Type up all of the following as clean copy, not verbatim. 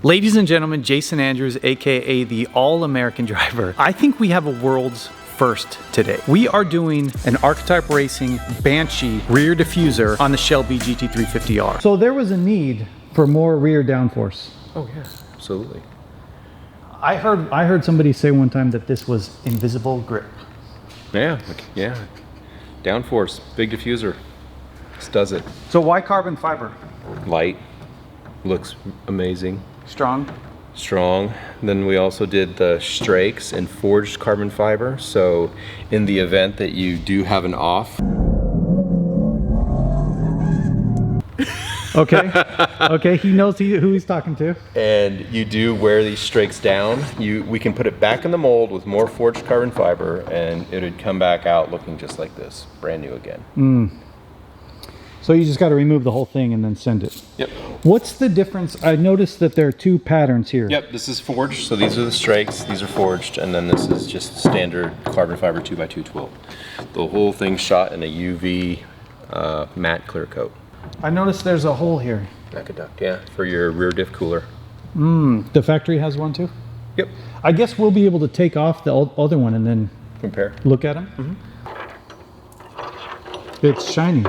Ladies and gentlemen, Jason Andrews, aka the All-American Driver. I think we have a world's first today. We are doing an Archetype Racing Banshee rear diffuser on the Shelby GT350R. So there was a need for more rear downforce. Oh yeah, absolutely. I heard somebody say one time that this was invisible grip. Yeah, downforce, big diffuser. This does it. So why carbon fiber? Light, looks amazing. Strong. Then we also did the strakes and forged carbon fiber. So in the event that you do have an off. Okay, he knows who he's talking to. And you do wear these strakes down, we can put it back in the mold with more forged carbon fiber and it would come back out looking just like this, brand new again. So you just got to remove the whole thing and then send it. Yep. What's the difference? I noticed that there are two patterns here. Yep, this is forged, so these are the strakes, these are forged, and then this is just standard carbon fiber 2x212. The whole thing's shot in a UV matte clear coat. I noticed there's a hole here. Aqueduct, yeah, for your rear diff cooler. The factory has one too? Yep. I guess we'll be able to take off the other one and then compare. Look at them. It's shiny.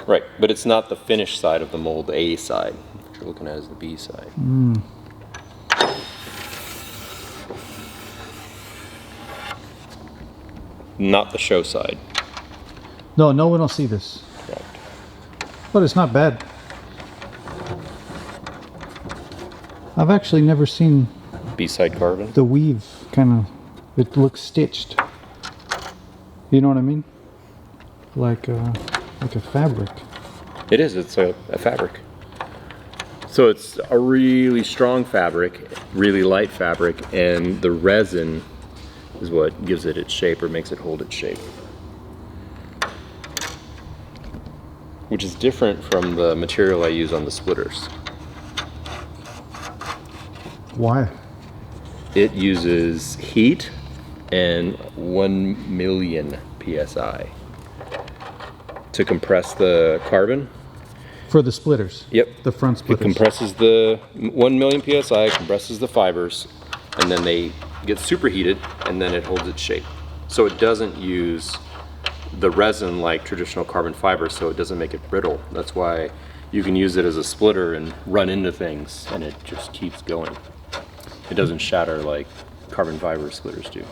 Right, but it's not the finished side of the mold, A side. What you're looking at is the B side. Not the show side. No one will see this. Right. But it's not bad. I've actually never seen B-side carbon. the weave kind of, it looks stitched. You know what I mean? Like a fabric. It is, it's a fabric. So it's a really strong fabric, really light fabric, and the resin is what gives it its shape or makes it hold its shape. Which is different from the material I use on the splitters. Why? It uses heat and 1 million PSI to compress the carbon. For the splitters? Yep. The front splitters? It compresses the 1 million PSI, compresses the fibers, and then they get superheated, and then it holds its shape. So it doesn't use the resin like traditional carbon fiber, so it doesn't make it brittle. That's why you can use it as a splitter and run into things, and it just keeps going. It doesn't shatter like carbon fiber splitters do.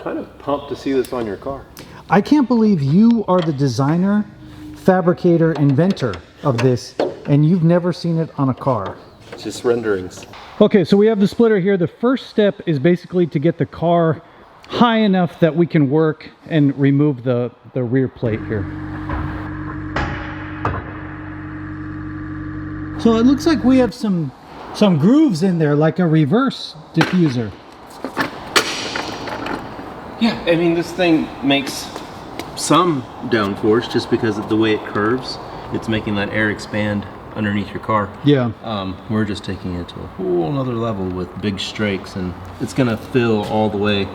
Kind of pumped to see this on your car. I can't believe you are the designer, fabricator, inventor of this, and you've never seen it on a car. It's just renderings. Okay, so we have the splitter here. The first step is basically to get the car high enough that we can work and remove the rear plate here. So it looks like we have some grooves in there, like a reverse diffuser. Yeah, I mean, this thing makes some downforce just because of the way it curves. It's making that air expand underneath your car. Yeah. We're just taking it to a whole other level with big strakes, and it's gonna fill all the way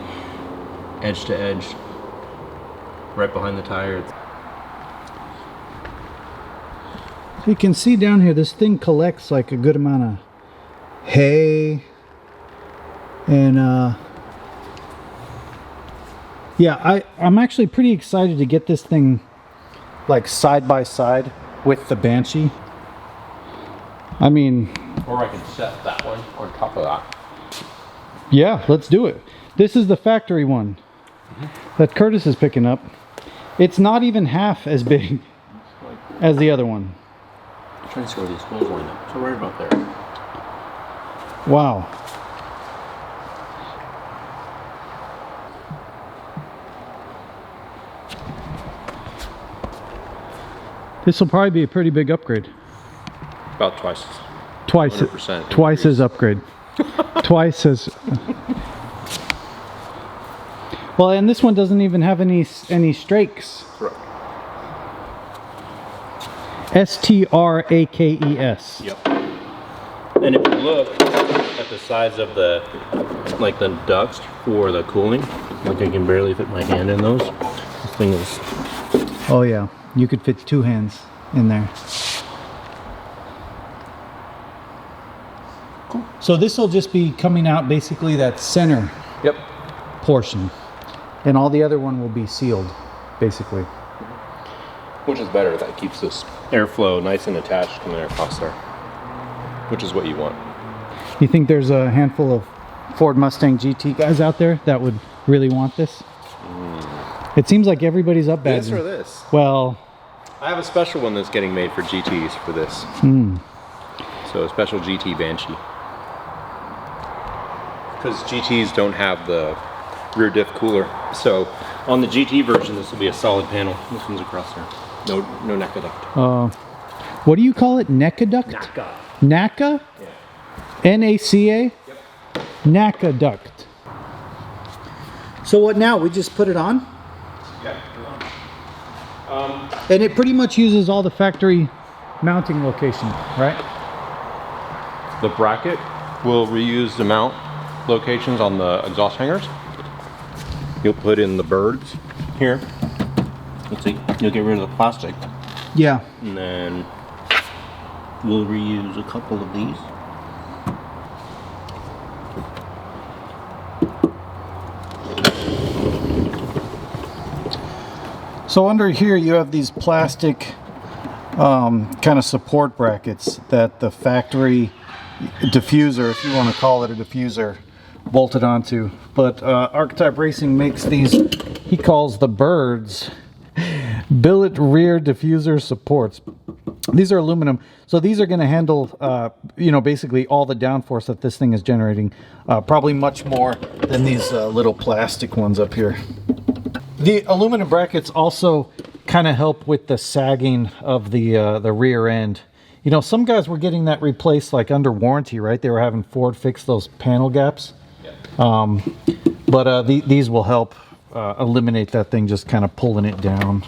edge to edge, right behind the tire. You can see down here, this thing collects like a good amount of hay and yeah, I'm actually pretty excited to get this thing like side by side with the Banshee. I mean, Or I can set that one on top of that. Yeah, let's do it. This is the factory one that Curtis is picking up. It's not even half as big as the other one. I'm trying to see where these holes line up. So right about there. Wow. This will probably be a pretty big upgrade. About twice. 100% twice as upgrade. Twice as. Well, and this one doesn't even have any strakes. Correct. S-T-R-A-K-E-S. Yep. And if you look at the size of the ducts for the cooling, like I can barely fit my hand in those. This thing is. Oh yeah, you could fit 2 hands in there. Cool. So this will just be coming out basically that center portion, and all the other one will be sealed, basically. Which is better. That keeps this airflow nice and attached coming across there, which is what you want. You think there's a handful of Ford Mustang GT guys out there that would really want this? It seems like everybody's up bad. This or this? Well, I have a special one that's getting made for GTs for this. So a special GT Banshee. Because GTs don't have the rear diff cooler. So on the GT version, this will be a solid panel. This one's across there. No NECA duct. What do you call it? NECA duct? NACA. NACA? Yeah. N-A-C-A? Yep. NACA duct. So what now? We just put it on? Yeah. And it pretty much uses all the factory mounting location, right? The bracket will reuse the mount locations on the exhaust hangers. You'll put in the birds here. Let's see, you'll get rid of the plastic. Yeah. And then we'll reuse a couple of these. So under here you have these plastic kind of support brackets that the factory diffuser, if you want to call it a diffuser, bolted onto. But Archetype Racing makes these, he calls the birds, billet rear diffuser supports. These are aluminum, so these are going to handle, you know, basically all the downforce that this thing is generating, probably much more than these little plastic ones up here. The aluminum brackets also kind of help with the sagging of the rear end. You know, some guys were getting that replaced like under warranty, right? They were having Ford fix those panel gaps. Yeah. But these will help eliminate that thing, just kind of pulling it down.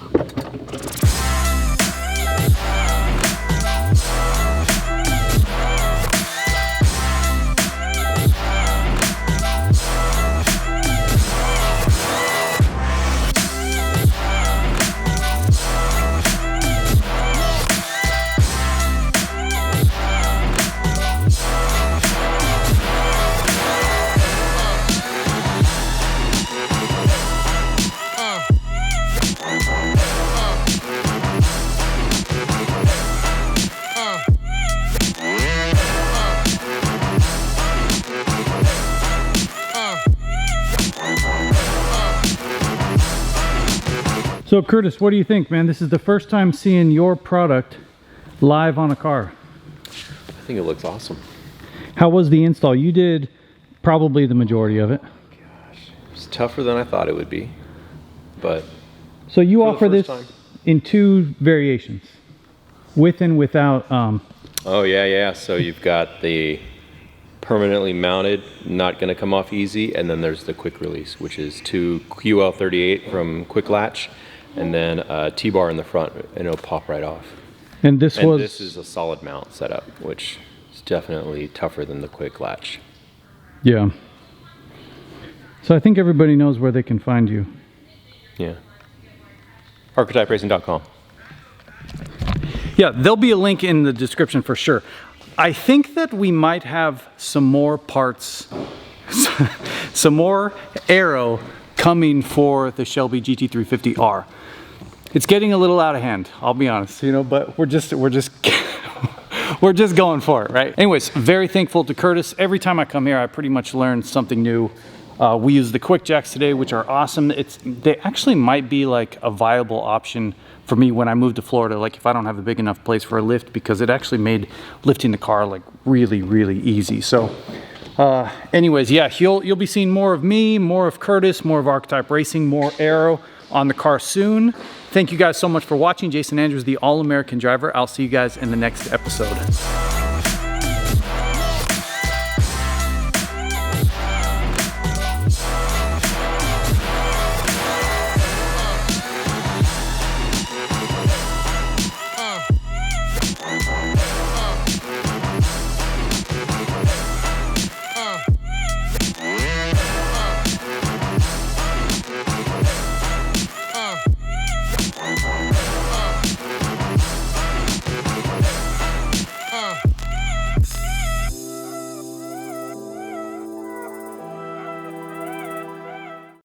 So Curtis, what do you think, man? This is the first time seeing your product live on a car. I think it looks awesome. How was the install? You did probably the majority of it. Gosh, it's tougher than I thought it would be, but so you offer this in two variations, with and without. Oh yeah. So you've got the permanently mounted, not going to come off easy, and then there's the quick release, which is 2 QL38 from Quick Latch, and then a T-bar in the front, and it'll pop right off. And this is a solid mount setup, which is definitely tougher than the Quick Latch. Yeah. So I think everybody knows where they can find you. Yeah. ARCHETYPERacing.com. Yeah, there'll be a link in the description for sure. I think that we might have some more parts, some more aero coming for the Shelby GT350R. It's getting a little out of hand, I'll be honest, you know, but we're just we're just going for it, right? Anyways, very thankful to Curtis. Every time I come here, I pretty much learn something new. We use the quick jacks today, which are awesome. They actually might be like a viable option for me when I move to Florida, like if I don't have a big enough place for a lift, because it actually made lifting the car like really, really easy. So anyways, yeah, you'll be seeing more of me, more of Curtis, more of Archetype Racing, more aero on the car soon. Thank you guys so much for watching. Jason Andrews, the All-American Driver. I'll see you guys in the next episode.